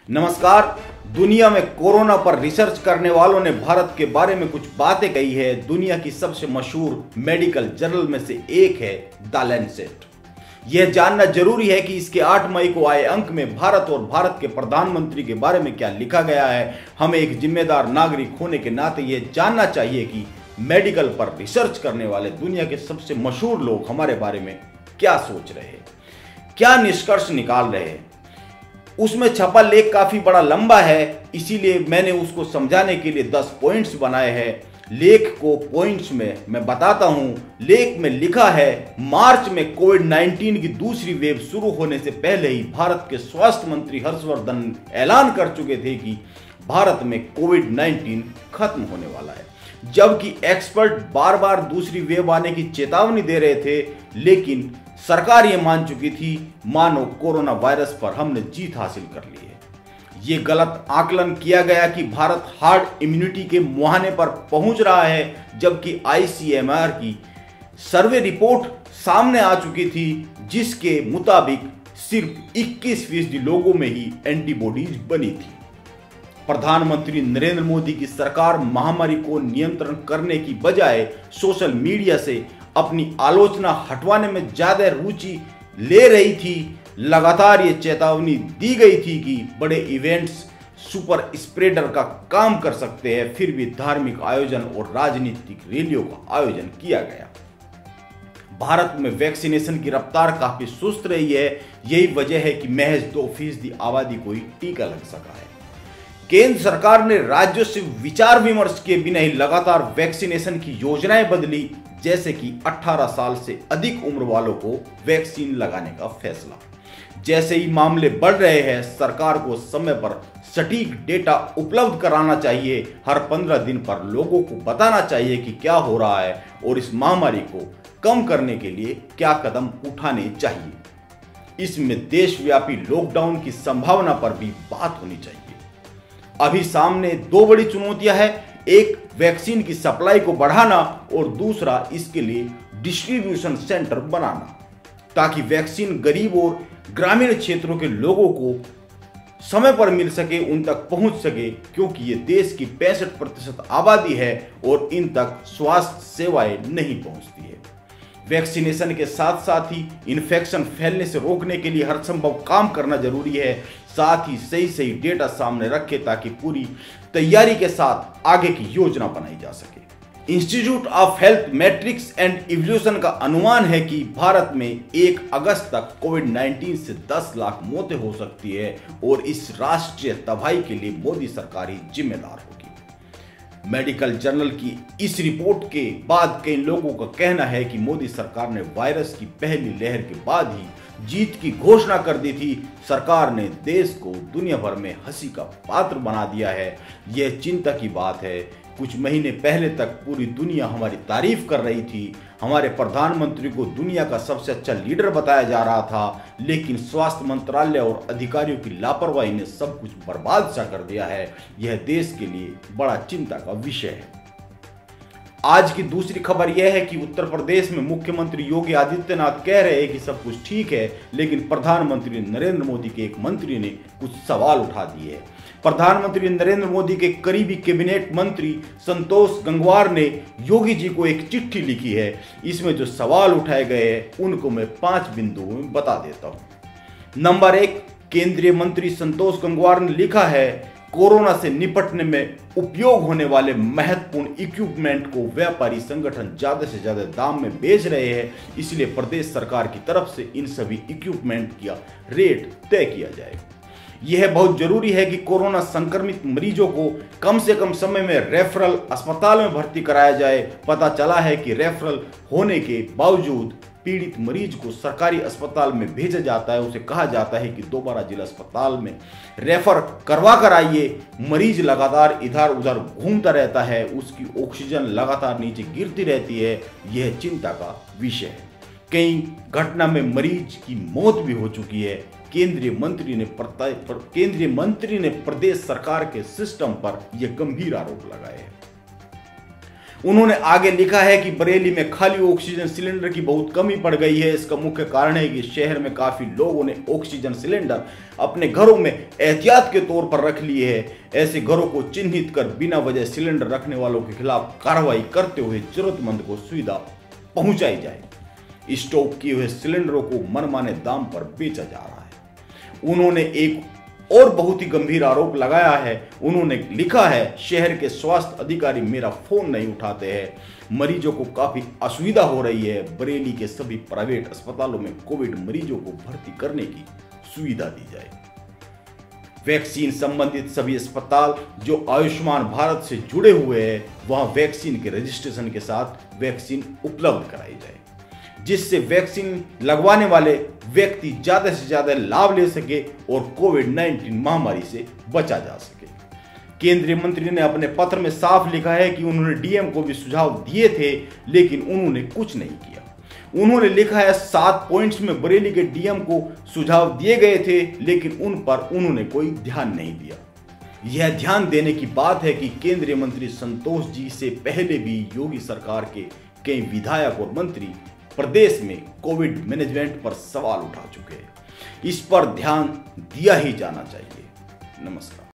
नमस्कार। दुनिया में कोरोना पर रिसर्च करने वालों ने भारत के बारे में कुछ बातें कही है। दुनिया की सबसे मशहूर मेडिकल जर्नल में से एक है द लैंसेट। यह जानना जरूरी है कि इसके 8 मई को आए अंक में भारत और भारत के प्रधानमंत्री के बारे में क्या लिखा गया है। हमें एक जिम्मेदार नागरिक होने के नाते यह जानना चाहिए कि मेडिकल पर रिसर्च करने वाले दुनिया के सबसे मशहूर लोग हमारे बारे में क्या सोच रहे हैं, क्या निष्कर्ष निकाल रहे हैं। उसमें छपा लेख काफी बड़ा लंबा है, इसीलिए मैंने उसको समझाने के लिए 10 पॉइंट्स बनाए हैं। लेख को पॉइंट्स में मैं बताता हूं। लेख में लिखा है, मार्च में कोविड-19 की दूसरी वेव शुरू होने से पहले ही भारत के स्वास्थ्य मंत्री हर्षवर्धन ऐलान कर चुके थे कि भारत में कोविड-19 खत्म होने वाला है। जबकि एक्सपर्ट बार बार दूसरी वेव आने की चेतावनी दे रहे थे, लेकिन सरकार ये मान चुकी थी मानो कोरोना वायरस पर हमने जीत हासिल कर ली है। ये गलत आकलन किया गया कि भारत हार्ड इम्यूनिटी के मुहाने पर पहुंच रहा है, जबकि आईसीएमआर की सर्वे रिपोर्ट सामने आ चुकी थी, जिसके मुताबिक सिर्फ 21% लोगों में ही एंटीबॉडीज बनी थी। प्रधानमंत्री नरेंद्र मोदी की सरकार महामारी को नियंत्रण करने की बजाय सोशल मीडिया से अपनी आलोचना हटवाने में ज्यादा रुचि ले रही थी। लगातार ये चेतावनी दी गई थी कि बड़े इवेंट्स सुपर स्प्रेडर का काम कर सकते हैं, फिर भी धार्मिक आयोजन और राजनीतिक रैलियों का आयोजन किया गया। भारत में वैक्सीनेशन की रफ्तार काफी सुस्त रही है। यही वजह है कि महज 2% आबादी को ही टीका लग सका है। केंद्र सरकार ने राज्यों से विचार विमर्श के बिना ही लगातार वैक्सीनेशन की योजनाएं बदली, जैसे कि 18 साल से अधिक उम्र वालों को वैक्सीन लगाने का फैसला। जैसे ही मामले बढ़ रहे हैं, सरकार को समय पर सटीक डेटा उपलब्ध कराना चाहिए। हर 15 दिन पर लोगों को बताना चाहिए कि क्या हो रहा है और इस महामारी को कम करने के लिए क्या कदम उठाने चाहिए। इसमें देशव्यापी लॉकडाउन की संभावना पर भी बात होनी चाहिए। अभी सामने 2 बड़ी चुनौतियां हैं, एक वैक्सीन की सप्लाई को बढ़ाना और दूसरा इसके लिए डिस्ट्रीब्यूशन सेंटर बनाना, ताकि वैक्सीन गरीब और ग्रामीण क्षेत्रों के लोगों को समय पर मिल सके, उन तक पहुंच सके, क्योंकि ये देश की 65% आबादी है और इन तक स्वास्थ्य सेवाएं नहीं पहुंचती है। वैक्सीनेशन के साथ साथ ही इन्फेक्शन फैलने से रोकने के लिए हर संभव काम करना जरूरी है। साथ ही सही डेटा सामने रखें ताकि पूरी तैयारी के साथ आगे की योजना बनाई जा सके। Institute of health matrix and evolution का अनुमान है कि भारत में 1 अगस्त तक कोविड-19 से 10 लाख मौतें हो सकती है और इस राष्ट्रीय तबाही के लिए मोदी सरकार ही जिम्मेदार होगी। मेडिकल जर्नल की इस रिपोर्ट के बाद कई लोगों का कहना है कि मोदी सरकार ने वायरस की पहली लहर के बाद ही जीत की घोषणा कर दी थी। सरकार ने देश को दुनिया भर में हंसी का पात्र बना दिया है। यह चिंता की बात है। कुछ महीने पहले तक पूरी दुनिया हमारी तारीफ कर रही थी। हमारे प्रधानमंत्री को दुनिया का सबसे अच्छा लीडर बताया जा रहा था, लेकिन स्वास्थ्य मंत्रालय और अधिकारियों की लापरवाही ने सब कुछ बर्बाद सा कर दिया है। यह देश के लिए बड़ा चिंता का विषय है। आज की दूसरी खबर यह है कि उत्तर प्रदेश में मुख्यमंत्री योगी आदित्यनाथ कह रहे हैं कि सब कुछ ठीक है, लेकिन प्रधानमंत्री नरेंद्र मोदी के एक मंत्री ने कुछ सवाल उठा दिए हैं। प्रधानमंत्री नरेंद्र मोदी के करीबी कैबिनेट मंत्री संतोष गंगवार ने योगी जी को एक चिट्ठी लिखी है। इसमें जो सवाल उठाए गए हैं उनको मैं 5 बिंदुओं में बता देता हूं। नंबर 1, केंद्रीय मंत्री संतोष गंगवार ने लिखा है, कोरोना से निपटने में उपयोग होने वाले महत्वपूर्ण इक्विपमेंट को व्यापारी संगठन ज्यादा से ज्यादा दाम में बेच रहे हैं, इसलिए प्रदेश सरकार की तरफ से इन सभी इक्विपमेंट का रेट तय किया जाएगा। यह बहुत जरूरी है कि कोरोना संक्रमित मरीजों को कम से कम समय में रेफरल अस्पताल में भर्ती कराया जाए। पता चला है कि रेफरल होने के बावजूद पीड़ित मरीज को सरकारी अस्पताल में भेजा जाता है। उसे कहा जाता है कि दोबारा जिला अस्पताल में रेफर करवा कर आइए। मरीज लगातार इधर उधर घूमता रहता है, उसकी ऑक्सीजन लगातार नीचे गिरती रहती है। यह चिंता का विषय है। कई घटना में मरीज की मौत भी हो चुकी है। केंद्रीय मंत्री ने प्रदेश सरकार के सिस्टम पर यह गंभीर आरोप लगाए हैं। उन्होंने आगे लिखा है कि बरेली में खाली ऑक्सीजन सिलेंडर की बहुत कमी पड़ गई है। इसका मुख्य कारण है कि शहर में काफी लोगों ने ऑक्सीजन सिलेंडर अपने घरों में एहतियात के तौर पर रख लिए हैं। ऐसे घरों को चिन्हित कर बिना वजह सिलेंडर रखने वालों के खिलाफ कार्रवाई करते हुए जरूरतमंद को सुविधा पहुंचाई जाए। स्टॉक किए हुए सिलेंडरों को मनमाने दाम पर बेचा जा रहा है। उन्होंने एक और बहुत ही गंभीर आरोप लगाया है। उन्होंने लिखा है, शहर के स्वास्थ्य अधिकारी मेरा फोन नहीं उठाते हैं। मरीजों को काफी असुविधा हो रही है। बरेली के सभी प्राइवेट अस्पतालों में कोविड मरीजों को भर्ती करने की सुविधा दी जाए। वैक्सीन संबंधित सभी अस्पताल जो आयुष्मान भारत से जुड़े हुए हैं, वहां वैक्सीन के रजिस्ट्रेशन के साथ वैक्सीन उपलब्ध कराई जाए, जिससे वैक्सीन लगवाने वाले व्यक्ति ज्यादा से ज्यादा लाभ ले सके और कोविड-19 महामारी से बचा जा सके। केंद्रीय मंत्री ने अपने पत्र में साफ लिखा है कि उन्होंने डीएम को भी सुझाव दिए थे, लेकिन उन्होंने कुछ नहीं किया। उन्होंने लिखा है 7 पॉइंट्स में बरेली के डीएम को सुझाव दिए गए थे, लेकिन उन पर उन्होंने कोई ध्यान नहीं दिया। यह ध्यान देने की बात है कि केंद्रीय मंत्री संतोष जी से पहले भी योगी सरकार के कई विधायक और मंत्री प्रदेश में कोविड मैनेजमेंट पर सवाल उठा चुके हैं। इस पर ध्यान दिया ही जाना चाहिए। नमस्कार।